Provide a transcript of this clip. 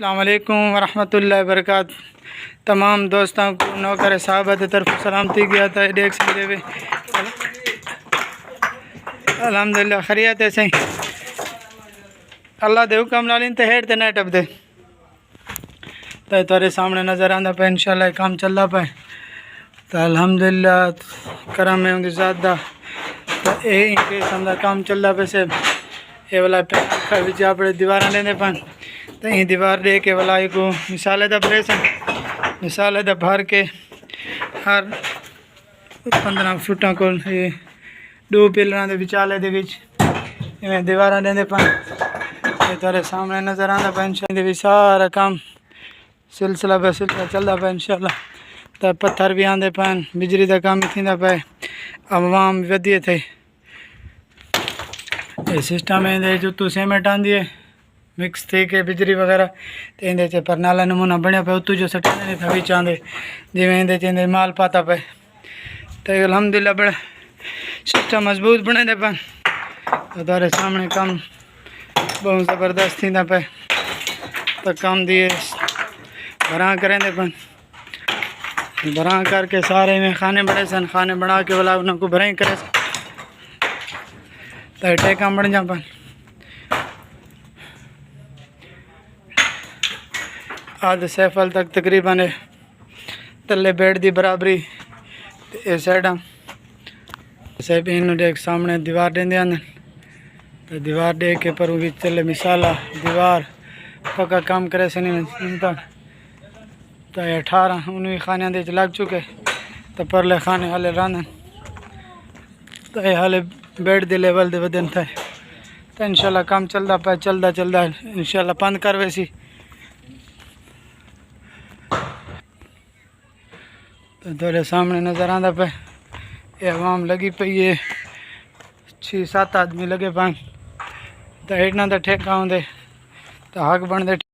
अस्सलाम वालेकुम वरहमतुल्लाहि वबरकातुहू। तमाम दोस्तों को नौकर साहबा की तरफ सलामती गया था। देख सकते हुए अल्हम्दुलिल्लाह खैरियत है सही। अल्लाह दे हुक्म नाल इन ते हेठ ते नहीं टपदे तो तेरे सामने नज़र आंदा पे इंशाल्लाह काम चलदा पे तो अल्हम्दुलिल्लाह करम है उनकी ज़ात दा। तो ये इनके समझा काम चलदा पे से ये वाला पे अपने दीवार लेंदे पन तो ये दीवार दे के वाला को मिसाले दा प्रेस मिसाले दा भर के हर 15 फुटा को ये 2 पिलर के विचाले दे विच इवें दीवार लेंदे पन ये तेरे सामने नज़र आंदा पे इंशाल्लाह भी सारा काम सिलसिला पे सिलसिला चलदा पे इंशाल्लाह। तो पत्थर भी आंदे पन बिजली का काम थींदा पे अवाम वधिए थे ये सिस्टम है जो तू सीमेंट आंदी है मिक्स थी के बिजली वगैरह तो इन्हें पर नाला नमूना बनया पे उतू जो सटाने नहीं था भी चाहते जिमें इन्हें माल पाता पे तो अल्हम्दुलिल्लाह बड़ा सिस्टम मजबूत बने दे पन तो तारे सामने काम बहुत ज़बरदस्त थी पे तो काम दिए भरा करें दे पन भरा करके सारे में खाने बने सन खाने बना के वाला उनको भरा ही करे तो टे काम बन जा पन आध सैफल तक तकरीबन तले बेड दी बराबरी इस साइड सब इन देख सामने दीवार देंदे आंदे तो दीवार दे के पर भी चले मिसाला दीवार पक्का काम करे से नहीं तक तो 18 19 खाने दे लग चुके तो परले खाने हाले रांधन तो ये हाले बेड दे लेवल दे वदन था तो इंशाल्लाह काम चलदा पे चलदा इंशाल्लाह बंद कर वैसी तो तेरे सामने नज़र आंदा पे ये आवाम लगी पई है 6-7 आदमी लगे पान तो हेठना तो ठेका आंदे तो हक बनते